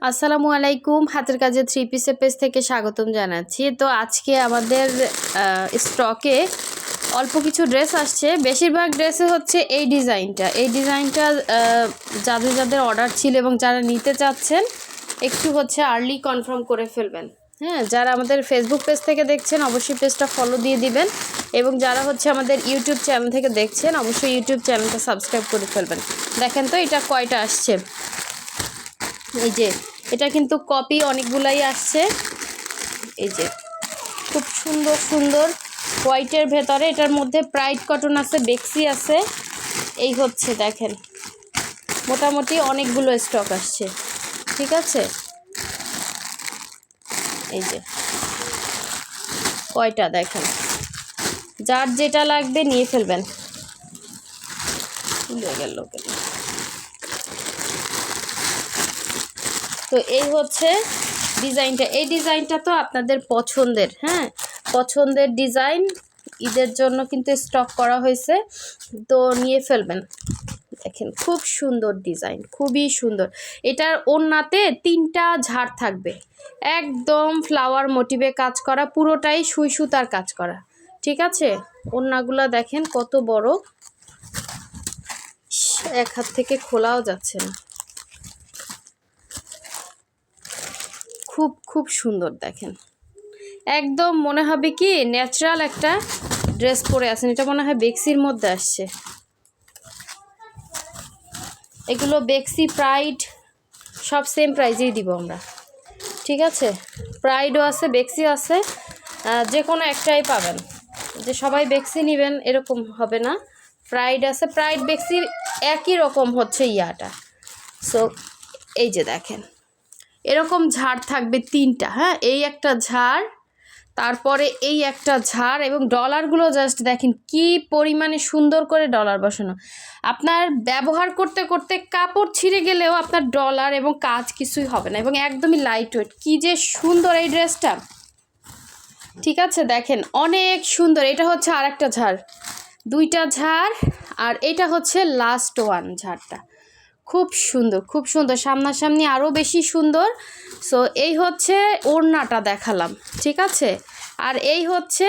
আসসালামু আলাইকুম, হাতের কাজে থ্রি পিসের পেজ থেকে স্বাগতম জানাচ্ছি। তো আজকে আমাদের স্টকে অল্প কিছু ড্রেস আসছে। বেশিরভাগ ড্রেসে হচ্ছে এই ডিজাইনটা যাদের যাদের অর্ডার ছিল এবং যারা নিতে চাচ্ছেন একটু হচ্ছে আর্লি কনফার্ম করে ফেলবেন। হ্যাঁ, যারা আমাদের ফেসবুক পেজ থেকে দেখছেন অবশ্যই পেজটা ফলো দিয়ে দিবেন, এবং যারা হচ্ছে আমাদের ইউটিউব চ্যানেল থেকে দেখছেন অবশ্যই ইউটিউব চ্যানেলটা সাবস্ক্রাইব করে ফেলবেন। দেখেন তো এটা কয়টা আসছে। এই যে এটা কিন্তু কপি অনেকগুলাই আসছে। এই যে খুব সুন্দর সুন্দর হোয়াইটের ভেতরে, এটার মধ্যে প্রাইড কটন আছে, বেক্সি আছে। এই হচ্ছে দেখেন মোটামুটি অনেকগুলো স্টক আসছে। ঠিক আছে, এই যে কয়টা দেখেন, যার যেটা লাগবে নিয়ে ফেলবেন। গেল তো এই হচ্ছে ডিজাইনটা। এই ডিজাইনটা তো আপনাদের পছন্দের, হ্যাঁ পছন্দের ডিজাইন, ঈদের জন্য কিন্তু স্টক করা হয়েছে, তো নিয়ে ফেলবেন। দেখেন খুব সুন্দর ডিজাইন, খুবই সুন্দর। এটার ওড়নাতে 3টা ঝাড় থাকবে, একদম ফ্লাওয়ার মোটিভে কাজ করা, পুরোটাই সুই সুতার কাজ করা। ঠিক আছে, ওড়নাগুলো দেখেন কত বড়, এক হাত থেকে খোলাও যাচ্ছে না। খুব খুব সুন্দর দেখেন, একদম মনে হবে কি ন্যাচারাল একটা ড্রেস পরে আছেন। এটা মনে হয় বেক্সির মধ্যে আসছে। এগুলো বেক্সি, প্রাইড সব সেম প্রাইজেই দিব আমরা। ঠিক আছে, প্রাইডও আছে, বেক্সিও আছে, যে কোনো একটাই পাবেন। যে সবাই বেক্সি নেবেন এরকম হবে না, প্রাইড আছে, প্রাইড বেক্সি একই রকম হচ্ছে ইয়াটা। সো এই যে দেখেন এরকম ঝাড় থাকবে 3টা, হ্যাঁ এই একটা ঝাড়, তারপরে এই একটা ঝাড়, এবং ডলারগুলো জাস্ট দেখেন কি পরিমাণে সুন্দর করে ডলার বসানো। আপনার ব্যবহার করতে করতে কাপড় ছিঁড়ে গেলেও আপনার ডলার এবং কাজ কিছুই হবে না, এবং একদমই লাইট ওয়েট। কী যে সুন্দর এই ড্রেসটা। ঠিক আছে, দেখেন অনেক সুন্দর। এটা হচ্ছে আর একটা ঝাড়, 2টা ঝাড়, আর এটা হচ্ছে লাস্ট ওয়ান ঝাড়টা। খুব সুন্দর, খুব সুন্দর, সামনাসামনি আরও বেশি সুন্দর। সো এই হচ্ছে ওড়নাটা দেখালাম। ঠিক আছে, আর এই হচ্ছে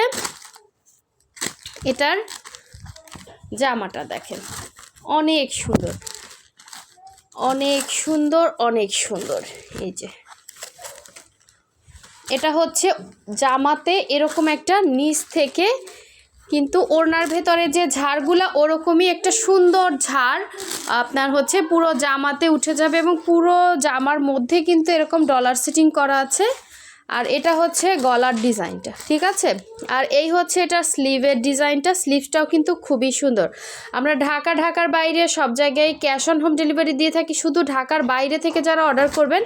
এটার জামাটা দেখেন, অনেক সুন্দর, অনেক সুন্দর, অনেক সুন্দর। এই যে এটা হচ্ছে জামাতে এরকম একটা নিচ থেকে, কিন্তু ওড়নার ভেতরে যে ঝাড়গুলা ওরকমই একটা সুন্দর ঝাড় আপনার হচ্ছে পুরো জামাতে উঠে যাবে, এবং পুরো জামার মধ্যে কিন্তু এরকম ডলার সেটিং করা আছে। আর এটা হচ্ছে গলার ডিজাইনটা। ঠিক আছে, আর এই হচ্ছে এটা স্লিভের ডিজাইনটা। স্লিভটাও কিন্তু খুবই সুন্দর। আমরা ঢাকার বাইরে সব জায়গায় ক্যাশ অন হোম ডেলিভারি দিয়ে থাকি। শুধু ঢাকার বাইরে থেকে যারা অর্ডার করবেন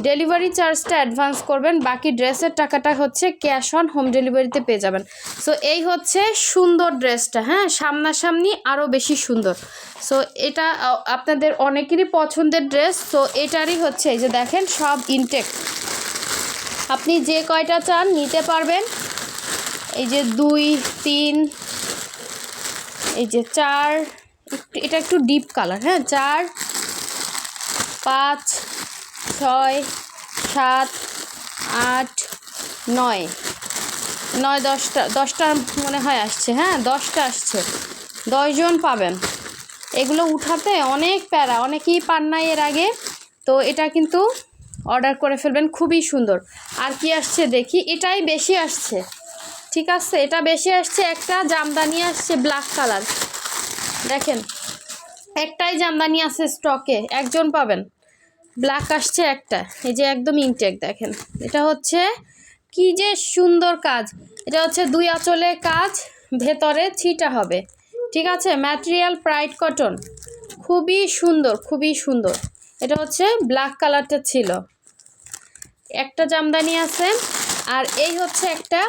ডেলিভারি চার্জটা অ্যাডভান্স করবেন, বাকি ড্রেসের টাকাটা হচ্ছে ক্যাশ অন হোম ডেলিভারিতে পেয়ে যাবেন। সো এই হচ্ছে সুন্দর ড্রেসটা, হ্যাঁ সামনাসামনি আরও বেশি সুন্দর। সো এটা আপনাদের অনেকেরই পছন্দের ড্রেস। সো এটারই হচ্ছে এই যে দেখেন সব ইনটেক, আপনি যে কয়টা চান নিতে পারবেন। এই যে 2, 3, এই যে 4, এটা একটু ডিপ কালার, হ্যাঁ 4, 5, 6, 7, 8, 9, 10টা মনে হয় আসছে। হ্যাঁ 10টা আসছে, 10 জন পাবেন। এগুলো উঠাতে অনেক প্যারা, অনেকেই পান নাই এর আগে, তো এটা কিন্তু অর্ডার করে ফেলবেন। খুবই সুন্দর। আর কি আসছে দেখি, এটাই বেশি আসছে। ঠিক আছে, এটা বেশি আসছে। একটা জামদানি আসছে ব্ল্যাক কালার, দেখেন একটাই জামদানি আছে স্টকে, একজন পাবেন। ব্ল্যাক আসছে একটা, এই যে একদম ইনটেক দেখেন। এটা হচ্ছে কি যে সুন্দর কাজ। এটা হচ্ছে 2 আঁচলে কাজ, ভেতরে ছিটা হবে। ঠিক আছে, ম্যাটেরিয়াল প্রাইড কটন, খুবই সুন্দর, খুবই সুন্দর। এটা হচ্ছে ব্ল্যাক কালারটা ছিল, একটা জামদানি আছে। আর এই হচ্ছে একটা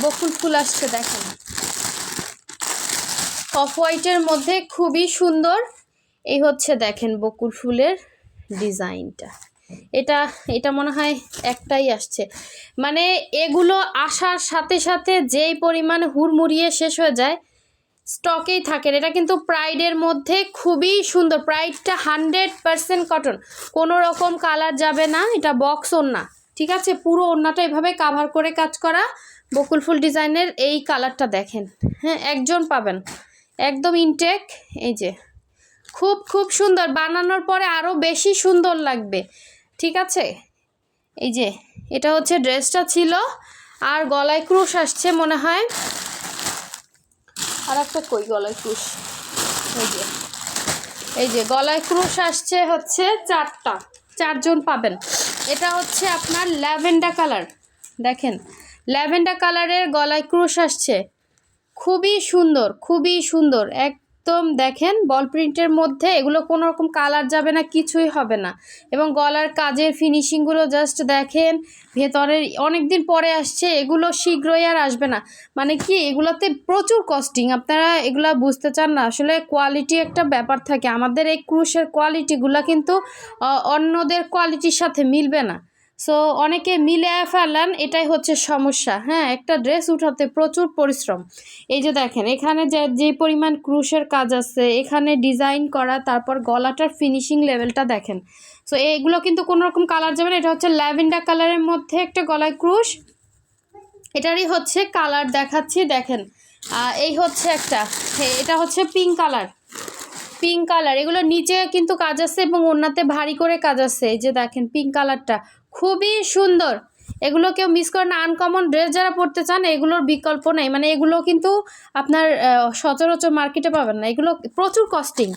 বকুল ফুল আসছে, দেখেন অফ হোয়াইটের মধ্যে, খুবই সুন্দর। এই হচ্ছে দেখেন বকুল ফুলের ডিজাইনটা। এটা এটা মনে হয় একটাই আসছে, মানে এগুলো আসার সাথে সাথে যেই পরিমাণে হুড়মুড়িয়ে শেষ হয়ে যায়, স্টকেই থাকেন। এটা কিন্তু প্রাইডের মধ্যে খুবই সুন্দর, প্রাইডটা 100% কটন, কোনো রকম কালার যাবে না। এটা বক্স ওড়না, ঠিক আছে, পুরো ওড়নাটা এভাবে কাভার করে কাজ করা বকুল ফুল ডিজাইনের। এই কালারটা দেখেন, হ্যাঁ একজন পাবেন, একদম ইনটেক। এই যে খুব খুব সুন্দর, বানানোর পরে আরও বেশি সুন্দর লাগবে, ঠিক আছে। এই যে এটা হচ্ছে ড্রেসটা ছিল, আর গলায় ক্রুশ আসছে মনে হয়, আর একটা কই গলায় ক্রুশ, এই যে গলায় ক্রুশ আসছে হচ্ছে 4টা, 4জন পাবেন। এটা হচ্ছে আপনার ল্যাভেন্ডার কালার, দেখেন ল্যাভেন্ডার কালারের গলায় ক্রুশ আসছে, খুবই সুন্দর, খুবই সুন্দর একদম। দেখেন বল প্রিন্টের মধ্যে, এগুলো কোনো রকম কালার যাবে না, কিছুই হবে না। এবং গলার কাজের ফিনিশিংগুলো জাস্ট দেখেন, ভেতরের অনেক দিন পরে আসছে, এগুলো শীঘ্রই আর আসবে না। মানে কি, এগুলোতে প্রচুর কস্টিং, আপনারা এগুলা বুঝতে চান না। আসলে কোয়ালিটি একটা ব্যাপার থাকে, আমাদের এই ক্রুশের কোয়ালিটিগুলো কিন্তু অন্যদের কোয়ালিটির সাথে মিলবে না। সো অনেকে মিলে ফেলেন, এটাই হচ্ছে সমস্যা। হ্যাঁ, একটা ড্রেস উঠাতে প্রচুর পরিশ্রম। এই যে দেখেন এখানে যে পরিমাণ ক্রুশের কাজ আছে, এখানে ডিজাইন করা, তারপর গলাটার ফিনিশিং লেভেলটা দেখেন। সো এইগুলো কিন্তু কোনো রকম কালার যাবে না। এটা হচ্ছে ল্যাভেন্ডার কালারের মধ্যে একটা গলায় ক্রুশ, এটারই হচ্ছে কালার দেখাচ্ছি, দেখেন এই হচ্ছে একটা, এটা হচ্ছে পিঙ্ক কালার, পিঙ্ক কালার। এগুলো নিচে কিন্তু কাজ আছে এবং ওড়নাতে ভারী করে কাজ আছে। এই যে দেখেন পিঙ্ক কালারটা খুবই সুন্দর, এগুলো কেউ মিস করে না। আনকমন ড্রেস যারা পরতে চান, এগুলোর বিকল্প নেই। মানে এগুলো কিন্তু আপনার সচরাচর মার্কেটে পাবেন না, এগুলো প্রচুর কস্টিং।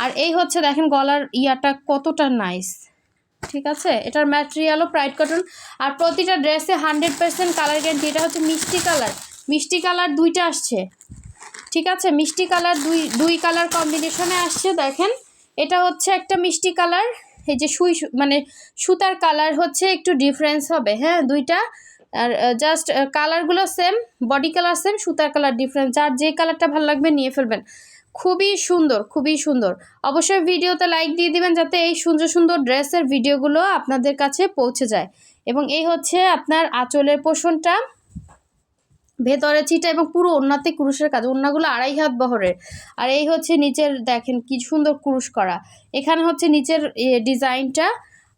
আর এই হচ্ছে দেখেন গলার ইয়াটা কতটা নাইস, ঠিক আছে। এটার ম্যাটেরিয়ালও প্রাইড কটন, আর প্রতিটা ড্রেসে 100% কালার গ্যারান্টি। এটা হচ্ছে মিষ্টি কালার, মিষ্টি কালার 2টা আসছে, ঠিক আছে, মিষ্টি কালার দুই কালার কম্বিনেশনে আসছে। দেখেন এটা হচ্ছে একটা মিষ্টি কালার, এই যে মানে সুতার কালার হচ্ছে একটু ডিফারেন্স হবে, হ্যাঁ 2টা। আর জাস্ট কালারগুলো সেম, বডি কালার সেম, সুতার কালার ডিফারেন্স। যার যে কালারটা ভালো লাগবে নিয়ে ফেলবেন, খুবই সুন্দর, খুবই সুন্দর। অবশ্যই ভিডিওতে লাইক দিয়ে দিবেন যাতে এই সুন্দর সুন্দর ড্রেসের ভিডিওগুলো আপনাদের কাছে পৌঁছে যায়। এবং এই হচ্ছে আপনার আঁচলের পোষণটা, ভেতরে চিটা এবং পুরো ওড়নাতে ক্রুশের কাজ, ওড়নাগুলো 2.5 হাত বহরের। আর এই হচ্ছে নিচের, দেখেন কি সুন্দর ক্রুশ করা, এখানে হচ্ছে নিচের ডিজাইনটা।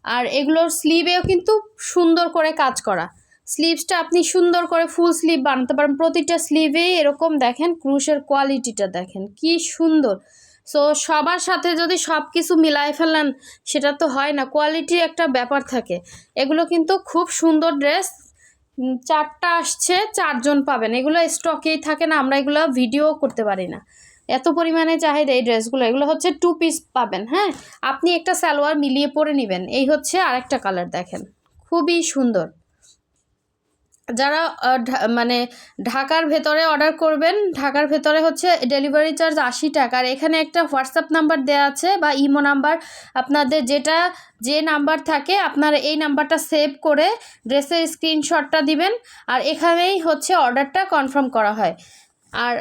আর এগুলোর স্লিভেও কিন্তু সুন্দর করে কাজ করা, স্লিভসটা আপনি সুন্দর করে ফুল স্লিভ বানাতে পারেন। প্রতিটা স্লিভেই এরকম দেখেন ক্রুশের কোয়ালিটিটা দেখেন কি সুন্দর। সো সবার সাথে যদি সব কিছু মিলাই ফেলেন সেটা তো হয় না, কোয়ালিটির একটা ব্যাপার থাকে। এগুলো কিন্তু খুব সুন্দর ড্রেস, 4টা আসছে, 4জন পাবেন। এগুলো স্টকেই থাকে না, আমরা এগুলো ভিডিও করতে পারি না, এত পরিমাণে চাহিদা এই ড্রেসগুলো। এগুলো হচ্ছে 2 পিস পাবেন, হ্যাঁ আপনি একটা সালোয়ার মিলিয়ে পরে নেবেন। এই হচ্ছে আরেকটা কালার, দেখেন খুবই সুন্দর। যারা মানে ঢাকার ভেতরে অর্ডার করবেন, ঢাকার ভেতরে হচ্ছে ডেলিভারি চার্জ 80 টাকা। আর এখানে একটা হোয়াটসঅ্যাপ নাম্বার দেওয়া আছে বা ইমো নাম্বার, আপনাদের যে নাম্বার থাকে আপনারা এই নাম্বারটা সেভ করে ড্রেসের স্ক্রিনশটটা দিবেন, আর এখানেই হচ্ছে অর্ডারটা কনফার্ম করা হয়। আর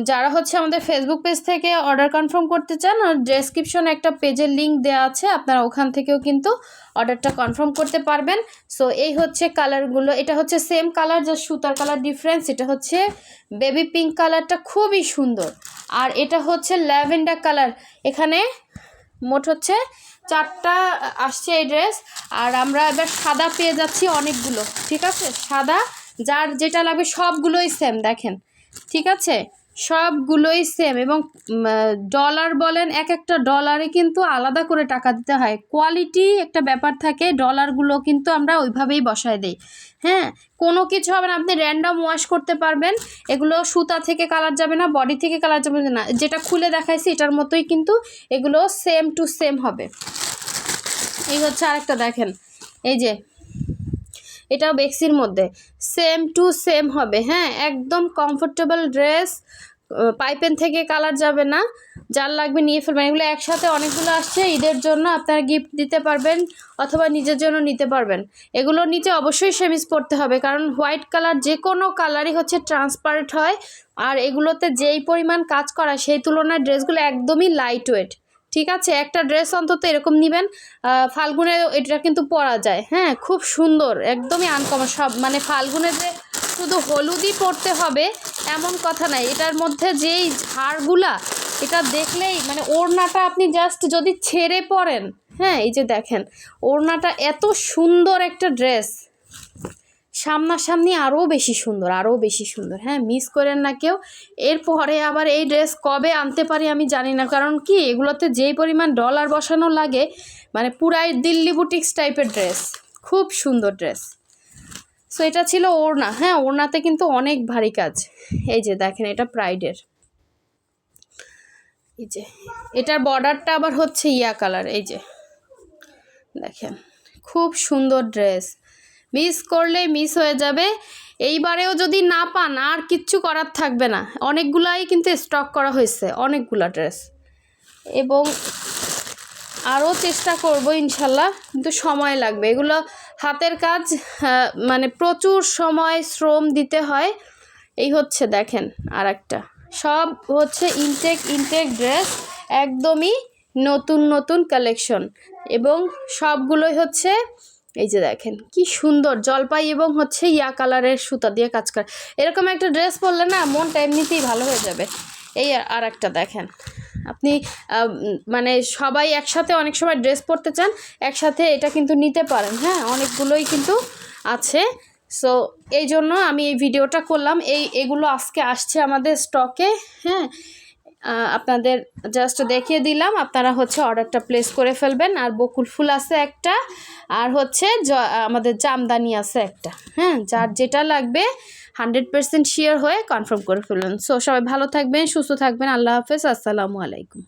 যারা হচ্ছে আমাদের ফেসবুক পেজ থেকে অর্ডার কনফার্ম করতে চান, আর ডেসক্রিপশনে একটা পেজের লিঙ্ক দেওয়া আছে, আপনারা ওখান থেকেও কিন্তু অর্ডারটা কনফার্ম করতে পারবেন। সো এই হচ্ছে কালারগুলো, এটা হচ্ছে সেম কালার, জাস্ট সুতার কালার ডিফারেন্স। এটা হচ্ছে বেবি পিঙ্ক কালারটা খুবই সুন্দর, আর এটা হচ্ছে ল্যাভেন্ডার কালার। এখানে মোট হচ্ছে 4টা আসছে এই ড্রেস। আর আমরা এবার সাদা পেয়ে যাচ্ছি অনেকগুলো, ঠিক আছে, সাদা যার যেটা লাগবে সবগুলোই সেম, দেখেন ঠিক আছে, সবগুলোই সেম। এবং ডলার বলেন, এক একটা ডলারে কিন্তু আলাদা করে টাকা দিতে হয়, কোয়ালিটি একটা ব্যাপার থাকে। ডলারগুলো কিন্তু আমরা ওইভাবেই বসায় দিই, হ্যাঁ কোনো কিছু হবে না, আপনি র্যান্ডম ওয়াশ করতে পারবেন। এগুলো সুতা থেকে কালার যাবে না, বডি থেকে কালার যাবে না, যেটা খুলে দেখাইছি এটার মতোই কিন্তু এগুলো সেম টু সেম হবে। এই হচ্ছে আরেকটা, দেখেন এই যে এটাও বেক্সির মধ্যে সেম টু সেম হবে, হ্যাঁ একদম কমফোর্টেবল ড্রেস, পাইপেন থেকে কালার যাবে না। যার লাগবে নিয়ে ফেলবেন, এগুলো একসাথে অনেকগুলো আসছে, ঈদের জন্য আপনারা গিফট দিতে পারবেন অথবা নিজের জন্য নিতে পারবেন। এগুলোর নিচে অবশ্যই সেমিজ পরতে হবে, কারণ হোয়াইট কালার যে কোনো কালারই হচ্ছে ট্রান্সপারেন্ট হয়। আর এগুলোতে যেই পরিমাণ কাজ করা সেই তুলনায় ড্রেসগুলো একদমই লাইট ওয়েট, ঠিক আছে। একটা ড্রেস অন্তত এরকম নেবেন, ফাল্গুনে এটা কিন্তু পরা যায়, হ্যাঁ খুব সুন্দর, একদমই আনকমন। সব মানে ফাল্গুনে যে শুধু হলুদই পরতে হবে এমন কথা নাই, এটার মধ্যে যেই ঝাড়গুলা এটা দেখলেই মানে ওড়নাটা আপনি জাস্ট যদি ছেড়ে পরেন, হ্যাঁ এই যে দেখেন ওড়নাটা এত সুন্দর একটা ড্রেস, সামনাসামনি আরও বেশি সুন্দর, হ্যাঁ মিস করেন না কেউ। এরপরে আবার এই ড্রেস কবে আনতে পারি আমি জানি না, কারণ কি এগুলোতে যেই পরিমাণ ডলার বসানো লাগে, মানে পুরাই দিল্লি বুটিক্স টাইপের ড্রেস, খুব সুন্দর ড্রেস। সো এটা ছিল ওড়না, হ্যাঁ ওড়নাতে কিন্তু অনেক ভারী কাজ। এই যে দেখেন এটা প্রাইডের, এই যে এটার বর্ডারটা আবার হচ্ছে ইয়া কালার, এই যে দেখেন খুব সুন্দর ড্রেস, মিস করলে মিস হয়ে যাবে। এইবারেও যদি না পান আর কিচ্ছু করার থাকবে না, অনেকগুলাই কিন্তু স্টক করা হয়েছে, অনেকগুলা ড্রেস, এবং আরও চেষ্টা করব ইনশাল্লাহ, কিন্তু সময় লাগবে। এগুলো হাতের কাজ, মানে প্রচুর সময় শ্রম দিতে হয়। এই হচ্ছে দেখেন আর একটা, সব হচ্ছে ইনটেক ড্রেস, একদমই নতুন কালেকশন, এবং সবগুলোই হচ্ছে এই যে দেখেন কি সুন্দর জলপাই এবং হচ্ছে ইয়া কালারের সুতা দিয়ে কাজ করা। এরকম একটা ড্রেস পরলে না মনটা এমনিতেই ভালো হয়ে যাবে। এই আর একটা দেখেন, আপনি মানে সবাই একসাথে অনেক সময় ড্রেস পরতে চান, একসাথে এটা কিন্তু নিতে পারেন, হ্যাঁ অনেকগুলোই কিন্তু আছে। সো এই জন্য আমি এই ভিডিওটা করলাম। এগুলো আজকে আসছে আমাদের স্টকে, হ্যাঁ আপনাদের জাস্ট দেখিয়ে দিলাম, আপনারা হচ্ছে অর্ডারটা প্লেস করে ফেলবেন। আর বকুল ফুল আছে একটা, আর হচ্ছে আমাদের জামদানি আছে একটা, হ্যাঁ যার যেটা লাগবে 100% শিওর হয়ে কনফার্ম করে ফেলুন। সো সবাই ভালো থাকবেন, সুস্থ থাকবেন, আল্লাহ হাফেজ, আসসালামু আলাইকুম।